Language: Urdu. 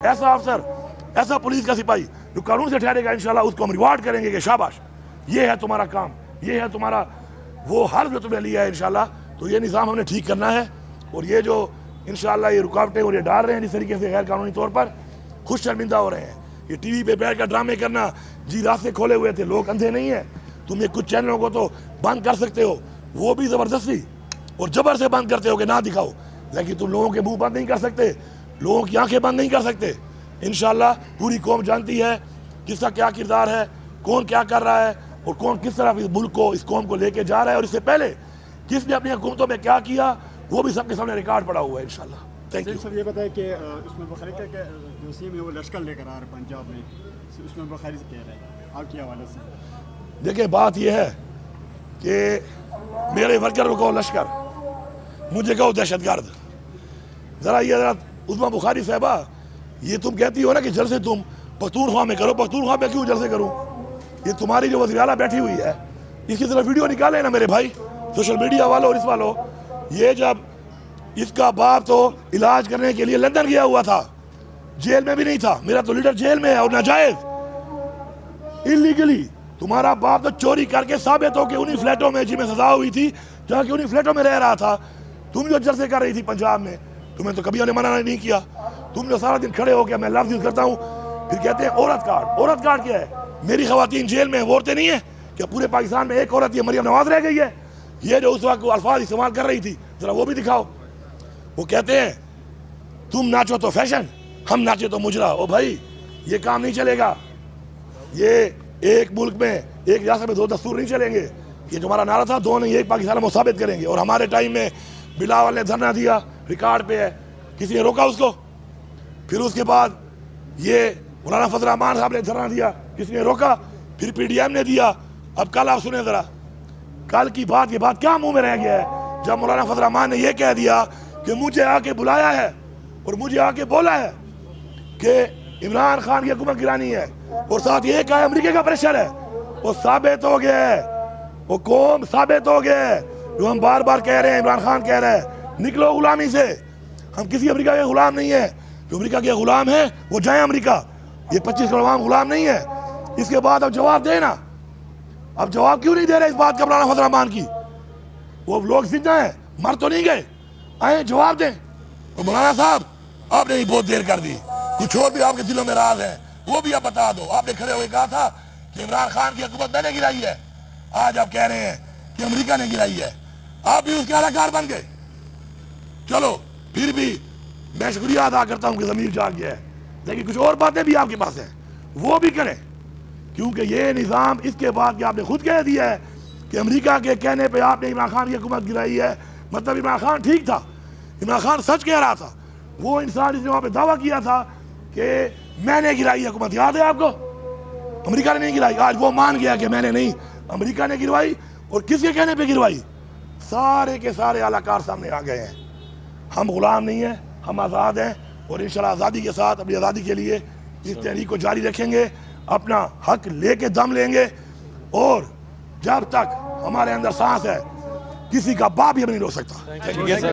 ایسا افسر، ایسا پولیس کا سپاہی جو قانون سے ٹھہرے گا انشاءاللہ اس کو ہم ریوارڈ کریں گے کہ شاباش، یہ ہے تمہارا کام، یہ ہے تمہارا وہ حل جو تم نے لیا ہے انشاءاللہ۔ تو یہ نظام ہم نے ٹھیک کرنا ہے، اور یہ جو انشاءاللہ یہ رکاوٹیں اور یہ ڈال رہے ہیں جس طریقے سے غیر قانونی طور پر، خود شرمندہ ہو رہے ہیں۔ یہ ٹی وی پہ بیٹھ کر ڈرامے کرنا، جی راستے کھولے ہوئے تھے، لوگ اندھے نہیں ہیں، تم یہ کچھ چینلوں کو تو بند کر سکتے ہو، وہ بھی زبردستی اور جبر سے بند کرتے ہو کہ نہ دکھاؤ، لیکن تم لوگوں کے منہ بند نہیں کر سکتے، لوگوں کی آنکھیں بند نہیں کر سکتے۔ انشاءاللہ پوری قوم جانتی ہے کس کا کیا کردار ہے، کون کیا کر رہا ہے، اور کون کس طرح اس ملک کو، اس قوم کو لے کے جا رہا ہے، اور اس سے پہلے کس نے اپنی حکومتوں میں کیا کیا، وہ بھی سب کے سامنے ریکارڈ پڑا ہوا ہے انشاءاللہ۔ تھینک یو سر یہ بتائیں کہ اس میں بخاری کا جو سی میں وہ لشکر لے کر آ رہا ہے پنجاب میں، اس میں بخاری سے کہہ رہے ہیں آپ کے حوالے سے؟ دیکھیں بات یہ ہے کہ میرے ورکر کو لشکر، مجھے کہو دہشت گرد۔ ذرا یہ عظمیٰ بخاری صاحبہ، یہ تم کہتی ہو نا کہ جلسے تم پختونخوا میں کرو، پختونخوا میں کیوں جلسے کروں؟ یہ تمہاری جو وزیر اعلیٰ بیٹھی ہوئی ہے، اس کی طرف ویڈیو نکالے نا میرے بھائی، سوشل میڈیا والوں اور اس والوں۔ یہ جب اس کا باپ تو علاج کرنے کے لیے لندن گیا ہوا تھا، جیل میں بھی نہیں تھا، میرا تو لیڈر جیل میں ہے اور ناجائز اللیگلی۔ تمہارا باپ تو چوری کر کے ثابت ہو کہ انہی فلیٹوں میں جن میں سزا ہوئی تھی، جہاں کہ انہی فلیٹوں میں رہ رہا تھا۔ تم جو جلسے کر رہی تھی پنجاب میں، تمہیں تو کبھی انہیں منع نہیں کیا، تم جو سارا دن کھڑے ہو کے میں لفظ یوز کرتا ہوں، پھر کہتے ہیں عورت کارڈ۔ عورت کارڈ کیا ہے؟ میری خواتین جیل میں عورتیں نہیں ہیں کیا؟ پورے پاکستان میں ایک عورت یہ مریم نواز رہ گئی ہے؟ یہ جو اس وقت الفاظ استعمال کر رہی تھی، ذرا وہ بھی دکھاؤ۔ وہ کہتے ہیں تم ناچو تو فیشن، ہم ناچے تو مجرا۔ او بھائی یہ کام نہیں چلے گا، یہ ایک ملک میں ایک ریاست میں دو دستور نہیں چلیں گے۔ یہ جو ہمارا نعرہ تھا دو نہیں ایک پاکستان ہم ثابت کریں گے۔ اور ہمارے ٹائم میں بلاول نے دھرنا دیا، ریکارڈ پہ ہے، کسی نے روکا اس کو؟ پھر اس کے بعد یہ مولانا فضل الرحمان صاحب نے دھرنا دیا، کسی نے روکا؟ پھر پی ڈی ایم نے دیا۔ اب کل آپ سنیں ذرا، کل کی بات یہ بات کیا منہ میں رہ گیا ہے جب مولانا فضل الرحمان نے یہ کہہ دیا کہ مجھے آ کے بلایا ہے اور مجھے آ کے بولا ہے کہ عمران خان کی حکومت گرانی ہے، اور ساتھ یہ کہا ہے امریکہ کا پریشر ہے۔ وہ ثابت ہو گیا ہے، وہ قوم ثابت ہو گیا ہے جو ہم بار بار کہہ رہے ہیں، عمران خان کہہ رہا ہے نکلو غلامی سے، ہم کسی امریکہ کے غلام نہیں ہیں۔ جو امریکہ کے غلام ہیں وہ جائیں امریکہ، یہ 25 کروڑ عوام غلام نہیں ہے۔ اس کے بعد اب جواب دے نا، اب جواب کیوں نہیں دے رہے اس بات کا مولانا فضل الرحمان کی؟ وہ لوگ زندہ ہیں، مر تو نہیں گئے، آئیں جواب دیں۔ اور مولانا صاحب آپ نے ہی بہت دیر کر دی، کچھ اور بھی آپ کے دلوں میں راز ہے وہ بھی آپ بتا دو۔ آپ نے کھڑے ہوئے کہا تھا کہ عمران خان کی حکومت میں نے گرائی ہے، آج آپ کہہ رہے ہیں کہ امریکہ نے گرائی ہے، آپ بھی اس کے اہلکار بن گئے۔ چلو پھر بھی میں شکریہ ادا کرتا ہوں کہ ضمیر جاگ گیا ہے، لیکن کچھ اور باتیں بھی آپ کے پاس ہیں وہ بھی کریں، کیونکہ یہ نظام اس کے بعد کہ آپ نے خود کہہ دیا ہے کہ امریکہ کے کہنے پہ آپ نے عمران خان کی حکومت گرائی ہے، مطلب عمران خان ٹھیک تھا، عمران خان سچ کہہ رہا تھا۔ وہ انسان جس نے وہاں پہ دعویٰ کیا تھا کہ میں نے گرائی حکومت، یاد ہے آپ کو؟ امریکہ نے نہیں گرائی، آج وہ مان گیا کہ میں نے نہیں، امریکہ نے گروائی۔ اور کس کے کہنے پہ گروائی؟ سارے کے سارے اعلی کار سامنے آ گئے ہیں۔ ہم غلام نہیں ہیں، ہم آزاد ہیں، اور انشاءاللہ آزادی کے ساتھ اپنی آزادی کے لیے اس تحریک کو جاری رکھیں گے، اپنا حق لے کے دم لیں گے، اور جب تک ہمارے اندر سانس ہے کسی کا باپ بھی ہمیں نہیں روک سکتا۔